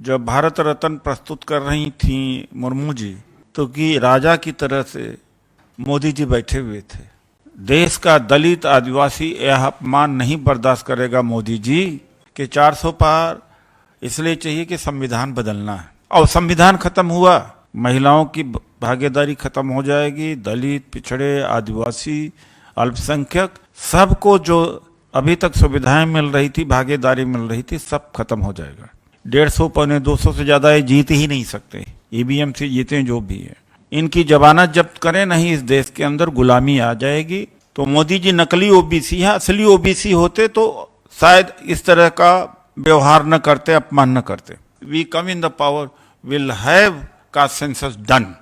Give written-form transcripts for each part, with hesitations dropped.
जब भारत रत्न प्रस्तुत कर रही थी मुर्मू जी, तो कि राजा की तरह से मोदी जी बैठे हुए थे। देश का दलित आदिवासी यह अपमान नहीं बर्दाश्त करेगा मोदी जी कि 400 पार इसलिए चाहिए कि संविधान बदलना है। और संविधान खत्म हुआ, महिलाओं की भागीदारी खत्म हो जाएगी, दलित, पिछड़े, आदिवासी, अल्पसंख्यक सबको जो अभी तक सुविधाएं मिल रही थी, भागीदारी मिल रही थी, सब खत्म हो जाएगा। 150 पौने 200 से ज्यादा ये जीत ही नहीं सकते। ईवीएम से जीते जो भी है, इनकी जमानत जब्त करें, नहीं इस देश के अंदर गुलामी आ जाएगी। तो मोदी जी नकली ओबीसी हैं, असली ओबीसी होते तो शायद इस तरह का व्यवहार न करते, अपमान न करते। We come in the power, will have caste census done.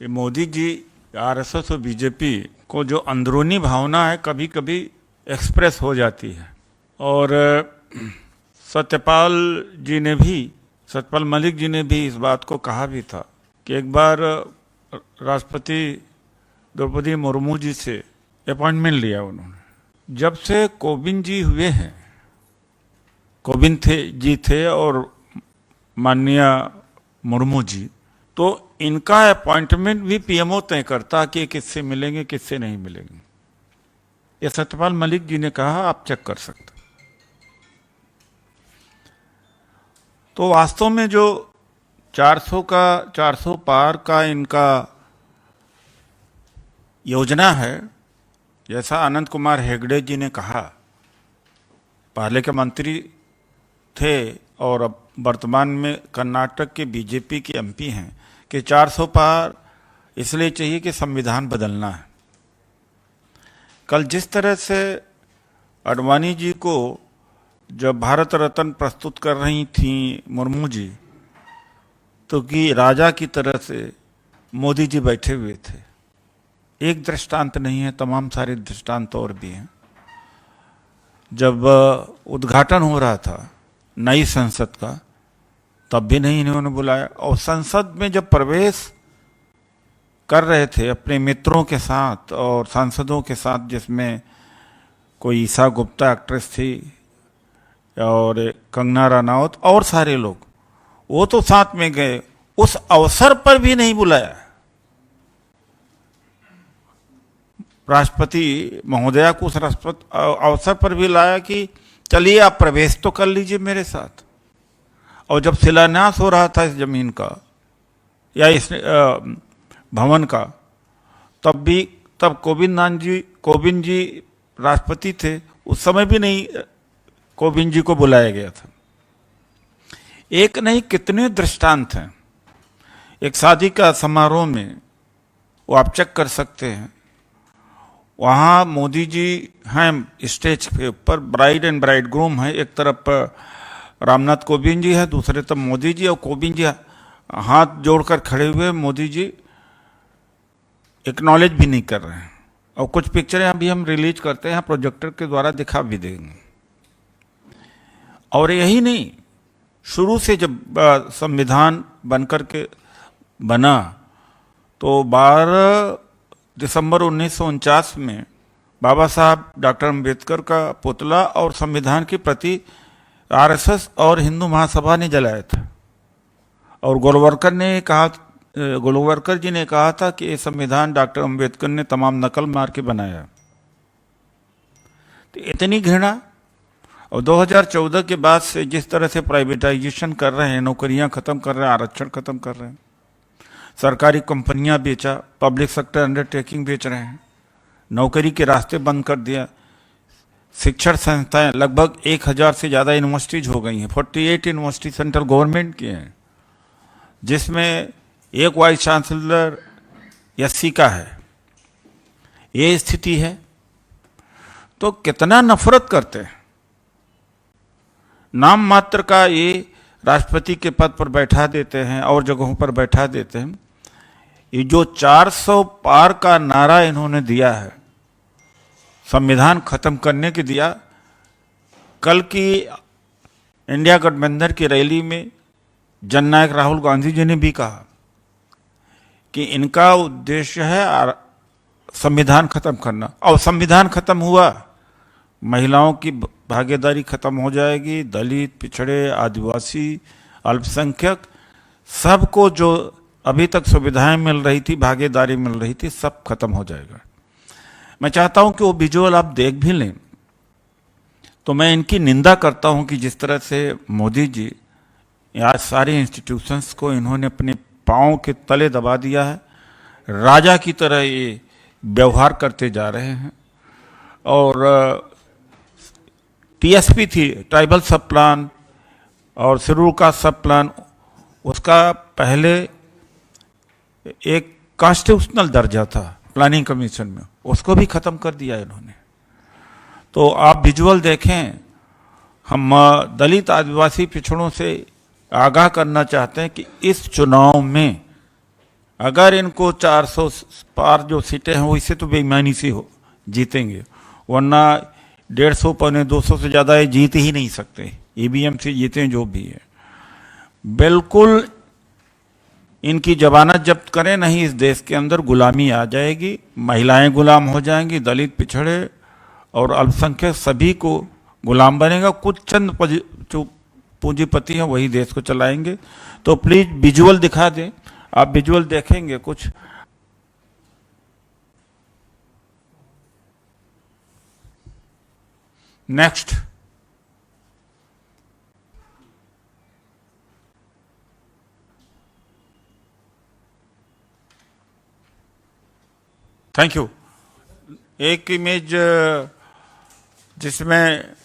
ये मोदी जी, आरएसएस और बीजेपी को जो अंदरूनी भावना है कभी कभी एक्सप्रेस हो जाती है। और सत्यपाल मलिक जी ने भी इस बात को कहा भी था कि एक बार राष्ट्रपति द्रौपदी मुर्मू जी से अपॉइंटमेंट लिया उन्होंने। जब से कोविंद जी हुए हैं, कोविंद जी थे और माननीय मुर्मू जी, तो इनका अपॉइंटमेंट भी पीएमओ तय करता कि किससे मिलेंगे किससे नहीं मिलेंगे। ये सत्यपाल मलिक जी ने कहा, आप चेक कर सकते। तो वास्तव में जो 400 पार का इनका योजना है, जैसा आनंद कुमार हेगड़े जी ने कहा, पहले के मंत्री थे और अब वर्तमान में कर्नाटक के बीजेपी के एमपी हैं, कि 400 पार इसलिए चाहिए कि संविधान बदलना है। कल जिस तरह से आडवाणी जी को जब भारत रत्न प्रस्तुत कर रही थी मुर्मू जी, तो कि राजा की तरह से मोदी जी बैठे हुए थे। एक दृष्टांत नहीं है, तमाम सारे दृष्टांत और भी हैं। जब उद्घाटन हो रहा था नई संसद का, तब भी नहीं इन्होंने बुलाया। और संसद में जब प्रवेश कर रहे थे अपने मित्रों के साथ और सांसदों के साथ, जिसमें कोई ईशा गुप्ता एक्ट्रेस थी और कंगना रनौत और सारे लोग, वो तो साथ में गए, उस अवसर पर भी नहीं बुलाया। राष्ट्रपति महोदया को उस अवसर पर भी लाया कि चलिए आप प्रवेश तो कर लीजिए मेरे साथ। और जब शिलान्यास हो रहा था इस जमीन का या इस भवन का, तब कोविंद जी राष्ट्रपति थे, उस समय भी नहीं कोविंद जी को बुलाया गया था। एक नहीं कितने दृष्टांत हैं। एक शादी का समारोह में, वो आप चेक कर सकते हैं, वहाँ मोदी जी हैं स्टेज के ऊपर, ब्राइड एंड ब्राइड ग्रूम है, एक तरफ रामनाथ कोविंद जी है, दूसरे तरफ मोदी जी, और कोविंद जी हाथ जोड़कर खड़े हुए, मोदी जी एक्नॉलेज भी नहीं कर रहे हैं। और कुछ पिक्चरें अभी हम रिलीज करते हैं, प्रोजेक्टर के द्वारा दिखा भी देंगे। और यही नहीं, शुरू से जब संविधान बनकर के बना, तो 12 दिसंबर 1949 में बाबा साहब डॉक्टर अम्बेडकर का पुतला और संविधान की प्रति आरएसएस और हिंदू महासभा ने जलाया था। और गोलवरकर जी ने कहा था कि ये संविधान डॉक्टर अम्बेडकर ने तमाम नकल मार के बनाया। तो इतनी घृणा। और 2014 के बाद से जिस तरह से प्राइवेटाइजेशन कर रहे हैं, नौकरियां खत्म कर रहे हैं, आरक्षण खत्म कर रहे हैं, सरकारी कंपनियां बेचा, पब्लिक सेक्टर अंडरटेकिंग बेच रहे हैं, नौकरी के रास्ते बंद कर दिया, शिक्षण संस्थाएं, लगभग 1000 से ज़्यादा यूनिवर्सिटीज हो गई हैं। 48 यूनिवर्सिटी सेंट्रल गवर्नमेंट की हैं, जिसमें एक वाइस चांसलर एससी का है। ये स्थिति है तो कितना नफरत करते हैं। नाम मात्र का ये राष्ट्रपति के पद पर बैठा देते हैं और जगहों पर बैठा देते हैं। ये जो 400 पार का नारा इन्होंने दिया है, संविधान खत्म करने के दिया। कल की इंडिया गठबंधन की रैली में जननायक राहुल गांधी जी ने भी कहा कि इनका उद्देश्य है संविधान खत्म करना। और संविधान खत्म हुआ, महिलाओं की भागीदारी खत्म हो जाएगी, दलित, पिछड़े, आदिवासी, अल्पसंख्यक सबको जो अभी तक सुविधाएं मिल रही थी, भागीदारी मिल रही थी, सब खत्म हो जाएगा। मैं चाहता हूं कि वो विजुअल आप देख भी लें। तो मैं इनकी निंदा करता हूं कि जिस तरह से मोदी जी आज सारे इंस्टीट्यूशंस को इन्होंने अपने पांव के तले दबा दिया है, राजा की तरह ये व्यवहार करते जा रहे हैं। और टीएसपी थी, ट्राइबल सब प्लान, और शेड्यूल कास्ट सब प्लान, उसका पहले एक कॉन्स्टिट्यूशनल दर्जा था प्लानिंग कमीशन में, उसको भी खत्म कर दिया इन्होंने। तो आप विजुअल देखें। हम दलित, आदिवासी, पिछड़ों से आगाह करना चाहते हैं कि इस चुनाव में अगर इनको 400 पार जो सीटें हैं वो इससे तो बेईमानी से हो जीतेंगे, वरना 150 पौने 200 से ज़्यादा ये जीत ही नहीं सकते। ईवीएम से जीतें जो भी है, बिल्कुल इनकी जमानत जब्त करें, नहीं इस देश के अंदर गुलामी आ जाएगी, महिलाएं गुलाम हो जाएंगी, दलित, पिछड़े और अल्पसंख्यक सभी को गुलाम बनेगा। कुछ चंद जो पूंजीपति हैं वही देश को चलाएंगे। तो प्लीज विजुअल दिखा दें। आप विजुअल देखेंगे कुछ। नेक्स्ट। Thank you. एक इमेज जिसमें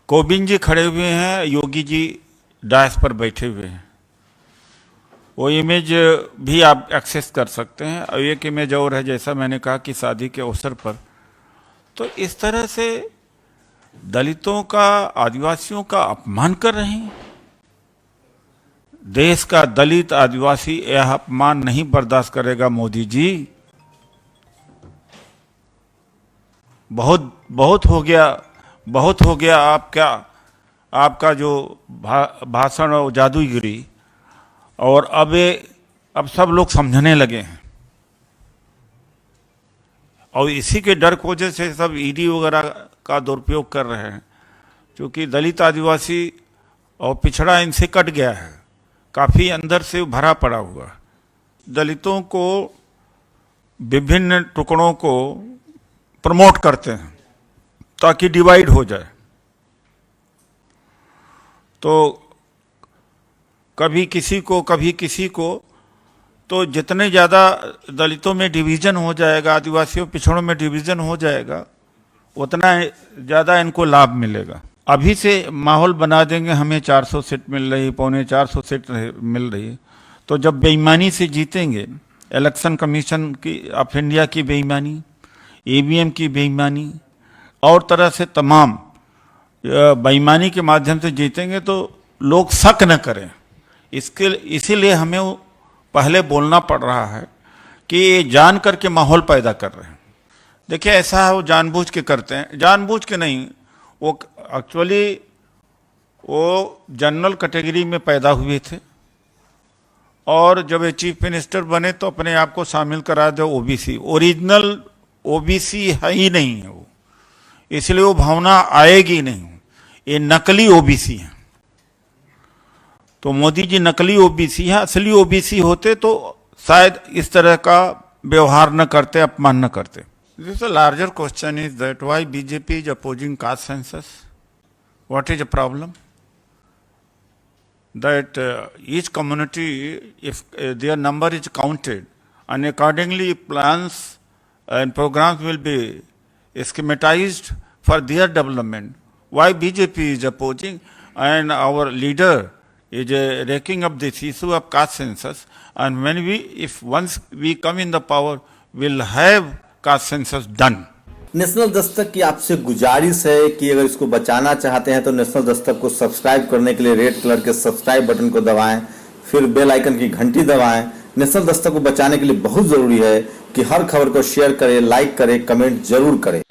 कोविंद जी खड़े हुए हैं, योगी जी डायस पर बैठे हुए हैं, वो इमेज भी आप एक्सेस कर सकते हैं। और एक इमेज और है, जैसा मैंने कहा कि शादी के अवसर पर, तो इस तरह से दलितों का, आदिवासियों का अपमान कर रहे हैं। देश का दलित, आदिवासी यह अपमान नहीं बर्दाश्त करेगा मोदी जी। बहुत हो गया, बहुत हो गया आपका जो भाषण और जादूगिरी। और अब सब लोग समझने लगे हैं, और इसी के डर की वजह से सब ईडी वगैरह का दुरुपयोग कर रहे हैं, क्योंकि दलित, आदिवासी और पिछड़ा इनसे कट गया है, काफ़ी अंदर से भरा पड़ा हुआ। दलितों को, विभिन्न टुकड़ों को प्रमोट करते हैं ताकि डिवाइड हो जाए। तो कभी किसी को, कभी किसी को, तो जितने ज़्यादा दलितों में डिवीज़न हो जाएगा, आदिवासियों, पिछड़ों में डिवीज़न हो जाएगा, उतना ज़्यादा इनको लाभ मिलेगा। अभी से माहौल बना देंगे, हमें 400 सीट मिल रही, पौने 400 सीट मिल रही, तो जब बेईमानी से जीतेंगे, इलेक्शन कमीशन की ऑफ इंडिया की बेईमानी, ईवीएम की बेईमानी और तरह से तमाम बेईमानी के माध्यम से जीतेंगे, तो लोग शक न करें। इसीलिए हमें पहले बोलना पड़ रहा है कि ये जान करके माहौल पैदा कर रहे हैं। देखिए, ऐसा है, वो जानबूझ के करते हैं, जानबूझ के नहीं, वो एक्चुअली वो जनरल कैटेगरी में पैदा हुए थे, और जब ये चीफ मिनिस्टर बने तो अपने आप को शामिल करा दो ओबीसी। ओरिजिनल ओबीसी है ही नहीं है वो, इसलिए वो भावना आएगी नहीं। ये नकली ओबीसी है। तो मोदी जी नकली ओबीसी हैं। असली ओबीसी होते तो शायद इस तरह का व्यवहार न करते, अपमान न करते। This a larger question is that why BJP is opposing caste census? What is a problem? That each community, if their number is counted, and accordingly plans and programs will be schematized for their development. Why BJP is opposing? And our leader is raking up this issue of caste census. And when once we come in the power, we'll have caste census done. National Dastak की आपसे गुजारिश है कि अगर इसको बचाना चाहते हैं तो नेशनल दस्तक को सब्सक्राइब करने के लिए रेड कलर के सब्सक्राइब बटन को दबाएं, फिर बेल आइकन की घंटी दबाएं। नेशनल दस्तक को बचाने के लिए बहुत जरूरी है कि हर खबर को शेयर करें, लाइक करें, कमेंट जरूर करें।